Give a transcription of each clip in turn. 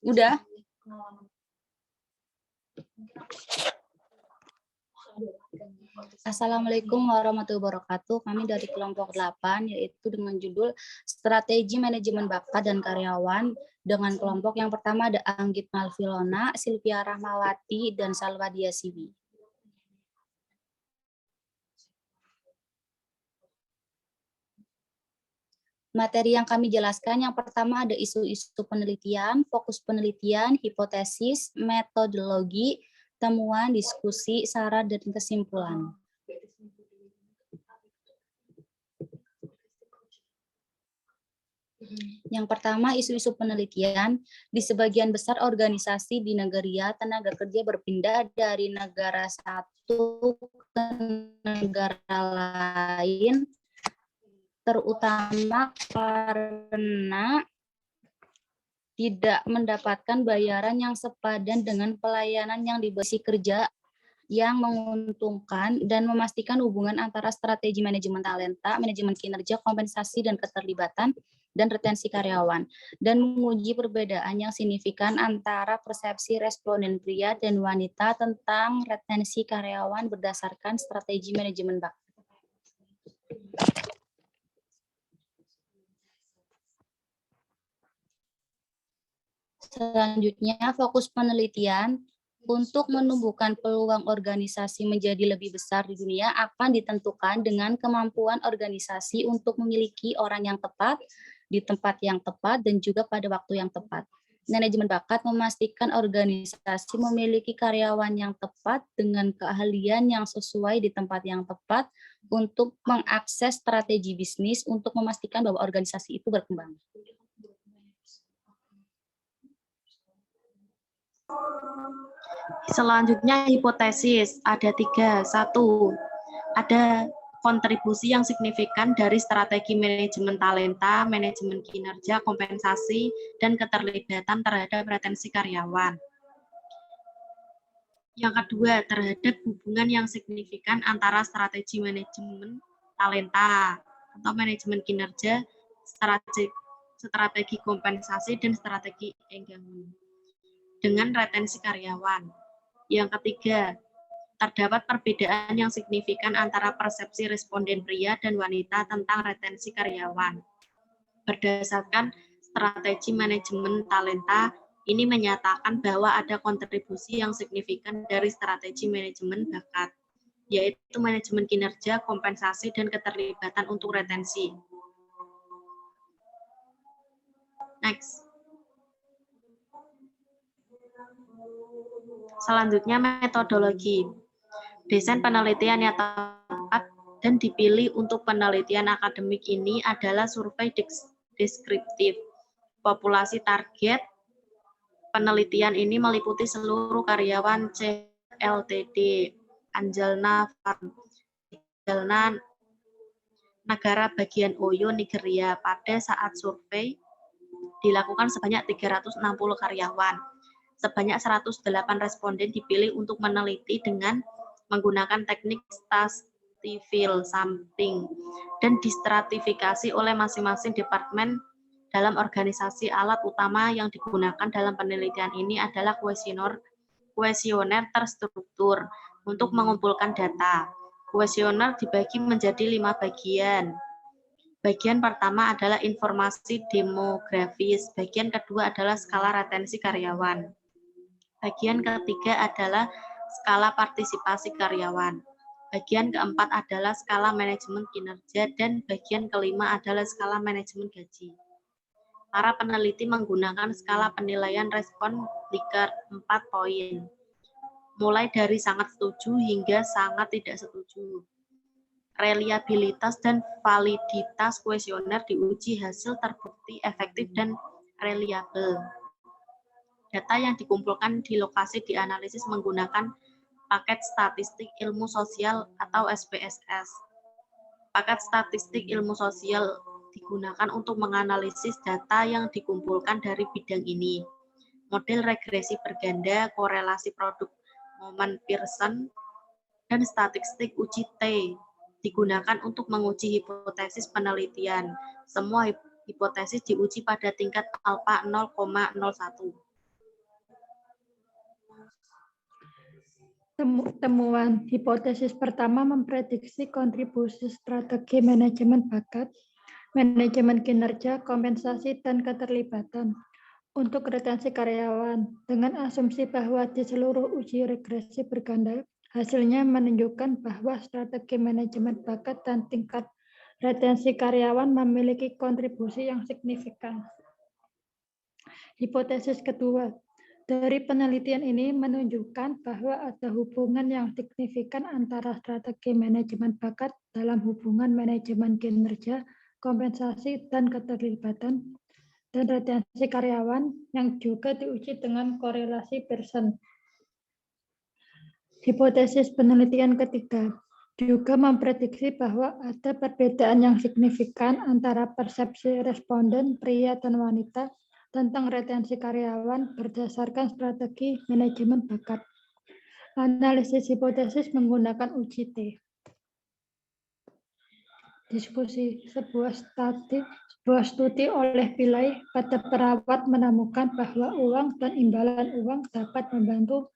Udah. Assalamualaikum warahmatullahi wabarakatuh. Kami dari kelompok 8, yaitu dengan judul Strategi Manajemen Bakat dan Karyawan. Dengan kelompok yang pertama ada Anggit Malvilona, Silvia Rahmawati, dan Salwa Diasibi. Materi yang kami jelaskan yang pertama ada isu-isu penelitian, fokus penelitian, hipotesis, metodologi, temuan, diskusi, saran, dan kesimpulan. Yang pertama, isu-isu penelitian. Di sebagian besar organisasi di negara, tenaga kerja berpindah dari negara satu ke negara lain, terutama karena tidak mendapatkan bayaran yang sepadan dengan pelayanan yang diberi kerja yang menguntungkan dan memastikan hubungan antara strategi manajemen talenta, manajemen kinerja, kompensasi, dan keterlibatan, dan retensi karyawan, dan menguji perbedaan yang signifikan antara persepsi responden pria dan wanita tentang retensi karyawan berdasarkan strategi manajemen bakat. Selanjutnya, fokus penelitian. Untuk menumbuhkan peluang organisasi menjadi lebih besar di dunia akan ditentukan dengan kemampuan organisasi untuk memiliki orang yang tepat, di tempat yang tepat, dan juga pada waktu yang tepat. Manajemen bakat memastikan organisasi memiliki karyawan yang tepat dengan keahlian yang sesuai di tempat yang tepat untuk mengakses strategi bisnis untuk memastikan bahwa organisasi itu berkembang. Selanjutnya hipotesis, ada 3. 1, ada kontribusi yang signifikan dari strategi manajemen talenta, manajemen kinerja, kompensasi, dan keterlibatan terhadap retensi karyawan. Yang kedua, terhadap hubungan yang signifikan antara strategi manajemen talenta atau manajemen kinerja, strategi kompensasi, dan strategi engagement dengan retensi karyawan. Yang ketiga, terdapat perbedaan yang signifikan antara persepsi responden pria dan wanita tentang retensi karyawan. Berdasarkan strategi manajemen talenta, ini menyatakan bahwa ada kontribusi yang signifikan dari strategi manajemen bakat, yaitu manajemen kinerja, kompensasi, dan keterlibatan untuk retensi. Next. Selanjutnya, metodologi. Desain penelitian yang tepat dan dipilih untuk penelitian akademik ini adalah survei deskriptif. Populasi target penelitian ini meliputi seluruh karyawan CLTD, Anjalna Farm, Anjalna negara bagian Oyo, Nigeria. Pada saat survei dilakukan sebanyak 360 karyawan. Sebanyak 108 responden dipilih untuk meneliti dengan menggunakan teknik Stastifil sampling dan distratifikasi oleh masing-masing departemen dalam organisasi. Alat utama yang digunakan dalam penelitian ini adalah kuesioner terstruktur untuk mengumpulkan data. Kuesioner dibagi menjadi 5 bagian. Bagian pertama adalah informasi demografis, bagian kedua adalah skala retensi karyawan. Bagian ketiga adalah skala partisipasi karyawan. Bagian keempat adalah skala manajemen kinerja dan bagian kelima adalah skala manajemen gaji. Para peneliti menggunakan skala penilaian respon Likert 4 poin, mulai dari sangat setuju hingga sangat tidak setuju. Reliabilitas dan validitas kuesioner diuji hasil terbukti efektif dan reliabel. Data yang dikumpulkan di lokasi dianalisis menggunakan paket statistik ilmu sosial atau SPSS. Paket statistik ilmu sosial digunakan untuk menganalisis data yang dikumpulkan dari bidang ini. Model regresi berganda, korelasi produk momen Pearson, dan statistik uji T digunakan untuk menguji hipotesis penelitian. Semua hipotesis diuji pada tingkat alfa 0,01. Temuan hipotesis pertama memprediksi kontribusi strategi manajemen bakat, manajemen kinerja, kompensasi, dan keterlibatan untuk retensi karyawan dengan asumsi bahwa di seluruh uji regresi berganda, hasilnya menunjukkan bahwa strategi manajemen bakat dan tingkat retensi karyawan memiliki kontribusi yang signifikan. Hipotesis kedua, dari penelitian ini menunjukkan bahwa ada hubungan yang signifikan antara strategi manajemen bakat dalam hubungan manajemen kinerja, kompensasi, dan keterlibatan, dan retensi karyawan yang juga diuji dengan korelasi Pearson. Hipotesis penelitian ketiga juga memprediksi bahwa ada perbedaan yang signifikan antara persepsi responden pria dan wanita tentang retensi karyawan berdasarkan strategi manajemen bakat. Analisis hipotesis menggunakan uji T. Diskusi sebuah studi oleh Pillay pada perawat menemukan bahwa uang dan imbalan uang dapat membantu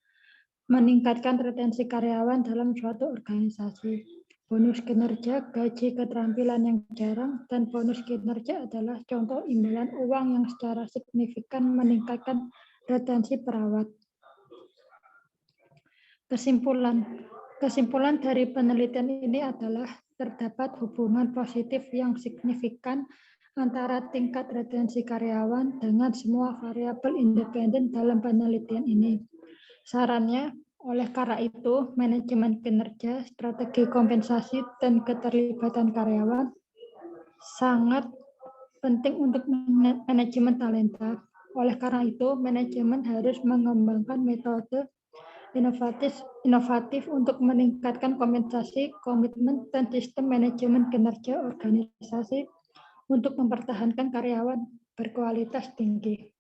meningkatkan retensi karyawan dalam suatu organisasi. Bonus kinerja, gaji, keterampilan yang jarang, dan bonus kinerja adalah contoh imbalan uang yang secara signifikan meningkatkan retensi perawat. Kesimpulan dari penelitian ini adalah terdapat hubungan positif yang signifikan antara tingkat retensi karyawan dengan semua variabel independen dalam penelitian ini. Sarannya, oleh karena itu, manajemen kinerja, strategi kompensasi, dan keterlibatan karyawan sangat penting untuk manajemen talenta. Oleh karena itu, manajemen harus mengembangkan metode inovatif untuk meningkatkan kompensasi, komitmen, dan sistem manajemen kinerja organisasi untuk mempertahankan karyawan berkualitas tinggi.